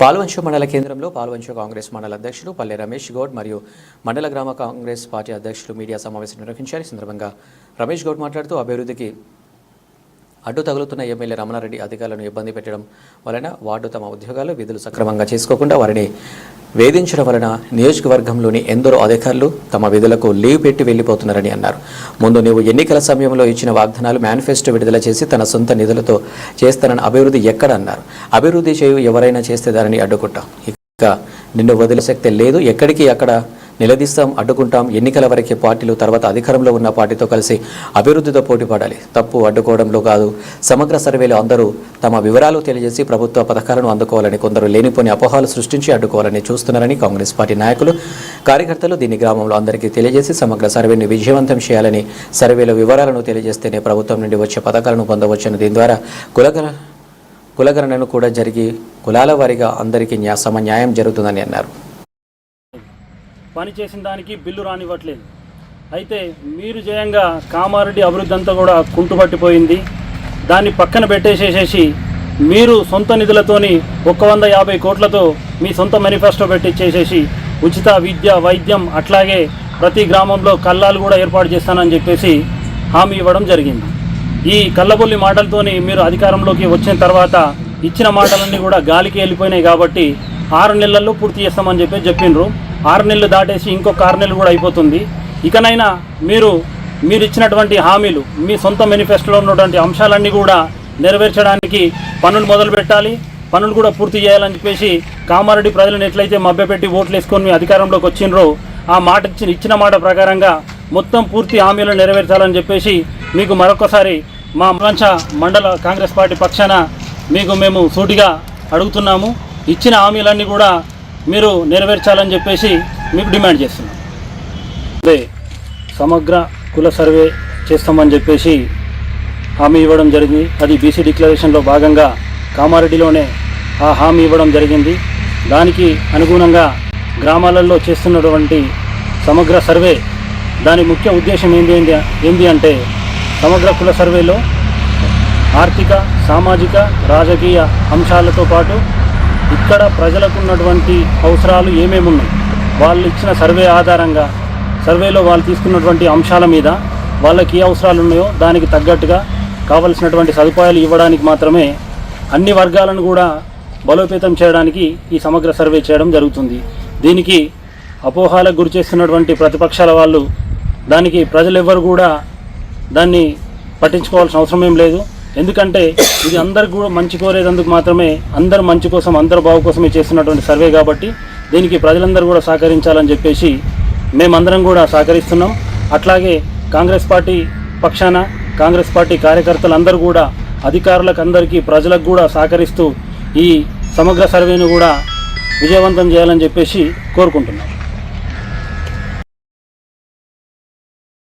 పాల్వంచ మండల కేంద్రంలో పాల్వంచ కాంగ్రెస్ మండల అధ్యక్షులు పల్లె రమేష్ గౌడ్ మరియు మండల గ్రామ కాంగ్రెస్ పార్టీ అధ్యక్షులు మీడియా సమావేశం నిర్వహించారు. ఈ సందర్భంగా రమేష్ గౌడ్ మాట్లాడుతూ అభివృద్ధికి అడ్డు తగులుతున్న ఎమ్మెల్యే రమణారెడ్డి అధికారులను ఇబ్బంది పెట్టడం వలన వార్డు తమ ఉద్యోగాలు విధులు సక్రమంగా చేసుకోకుండా వారిని వేధించడం వలన నియోజకవర్గంలోని ఎందరో అధికారులు తమ విధులకు లీవ్ పెట్టి వెళ్లిపోతున్నారని అన్నారు. ముందు నీవు ఎన్నికల సమయంలో ఇచ్చిన వాగ్దానాలు మేనిఫెస్టో విడుదల చేసి తన సొంత నిధులతో చేస్తానని అభివృద్ధి ఎక్కడ అన్నారు. అభివృద్ధి చేయు ఎవరైనా చేస్తే దానిని అడ్డుకుంటాం. ఇక నిన్ను వదిలే శక్తి లేదు. ఎక్కడికి అక్కడ నిలదీస్తాం, అడ్డుకుంటాం. ఎన్నికల వరకే పార్టీలు తర్వాత అధికారంలో ఉన్న పార్టీతో కలిసి అభివృద్ధితో పోటీ పడాలి. తప్పు అడ్డుకోవడంలో కాదు. సమగ్ర సర్వేలో అందరూ తమ వివరాలు తెలియజేసి ప్రభుత్వ పథకాలను అందుకోవాలని కొందరు లేనిపోని అపోహలు సృష్టించి అడ్డుకోవాలని చూస్తున్నారని కాంగ్రెస్ పార్టీ నాయకులు కార్యకర్తలు దీన్ని గ్రామంలో అందరికీ తెలియజేసి సమగ్ర సర్వేని విజయవంతం చేయాలని, సర్వేలో వివరాలను తెలియజేస్తేనే ప్రభుత్వం నుండి వచ్చే పథకాలను పొందవచ్చని, దీని ద్వారా కులగణనను కూడా జరిగి కులాల వారీగా అందరికీ న్యాయం జరుగుతుందని అన్నారు. పని చేసిన దానికి బిల్లు రానివ్వట్లేదు. అయితే మీరు జయంగా కామారెడ్డి అభివృద్ధి అంతా కూడా కుంటుపట్టిపోయింది. దాన్ని పక్కన పెట్టేసేసేసి మీరు సొంత నిధులతోని 150 కోట్లతో మీ సొంత మేనిఫెస్టో పెట్టించేసేసి ఉచిత విద్య, వైద్యం, అట్లాగే ప్రతి గ్రామంలో కల్లాలు కూడా ఏర్పాటు చేస్తానని చెప్పేసి హామీ ఇవ్వడం జరిగింది. ఈ కల్లబొల్లి మాటలతోని మీరు అధికారంలోకి వచ్చిన తర్వాత ఇచ్చిన మాటలన్నీ కూడా గాలికి వెళ్ళిపోయినాయి. కాబట్టి 6 నెలల్లో పూర్తి చేస్తామని చెప్పిండ్రు. 6 నెలలు దాటేసి ఇంకొక 6 నెలలు కూడా అయిపోతుంది. ఇకనైనా మీరు ఇచ్చినటువంటి హామీలు, మీ సొంత మేనిఫెస్టోలో ఉన్నటువంటి అంశాలన్నీ కూడా నెరవేర్చడానికి పనులు మొదలు పెట్టాలి. పనులు కూడా పూర్తి చేయాలని చెప్పేసి కామారెడ్డి ప్రజలను ఎట్లయితే మభ్యపెట్టి ఓట్లు వేసుకొని మీ అధికారంలోకి వచ్చిండ్రో ఆ మాట ఇచ్చిన మాట ప్రకారంగా మొత్తం పూర్తి హామీలు నెరవేర్చాలని చెప్పేసి మీకు మరొకసారి మా మండల కాంగ్రెస్ పార్టీ పక్షాన మేము సూటిగా అడుగుతున్నాము. ఇచ్చిన హామీలన్నీ కూడా మీరు నెరవేర్చాలని చెప్పేసి మీకు డిమాండ్ చేస్తున్నాం. అదే సమగ్ర కుల సర్వే చేస్తామని చెప్పేసి హామీ ఇవ్వడం జరిగింది. అది బీసీ డిక్లరేషన్లో భాగంగా కామారెడ్డిలోనే ఆ హామీ ఇవ్వడం జరిగింది. దానికి అనుగుణంగా గ్రామాలలో చేస్తున్నటువంటి సమగ్ర సర్వే దాని ముఖ్య ఉద్దేశం ఏంటి అంటే సమగ్ర కుల సర్వేలో ఆర్థిక, సామాజిక, రాజకీయ అంశాలతో పాటు ఇక్కడ ప్రజలకు ఉన్నటువంటి అవసరాలు ఏమేమి ఉన్నాయి, వాళ్ళు ఇచ్చిన సర్వే ఆధారంగా సర్వేలో వాళ్ళు తీసుకున్నటువంటి అంశాల మీద వాళ్ళకి ఏ అవసరాలు ఉన్నాయో దానికి తగ్గట్టుగా కావలసినటువంటి సదుపాయాలు ఇవ్వడానికి మాత్రమే అన్ని వర్గాలను కూడా బలోపేతం చేయడానికి ఈ సమగ్ర సర్వే చేయడం జరుగుతుంది. దీనికి అపోహాలకు గురి చేస్తున్నటువంటి ప్రతిపక్షాల వాళ్ళు దానికి ప్రజలెవ్వరు కూడా దాన్ని పట్టించుకోవాల్సిన అవసరం ఏం లేదు. ఎందుకంటే ఇది అందరికి కూడా మంచి కోరేందుకు మాత్రమే, అందరు మంచి కోసం, అందరు బాగు కోసమే చేస్తున్నటువంటి సర్వే కాబట్టి దీనికి ప్రజలందరూ కూడా సహకరించాలని చెప్పేసి మేమందరం కూడా సహకరిస్తున్నాం. అట్లాగే కాంగ్రెస్ పార్టీ పక్షాన కాంగ్రెస్ పార్టీ కార్యకర్తలందరూ కూడా అధికారులకు అందరికీ ప్రజలకు కూడా సహకరిస్తూ ఈ సమగ్ర సర్వేను కూడా విజయవంతం చేయాలని చెప్పేసి కోరుకుంటున్నాం.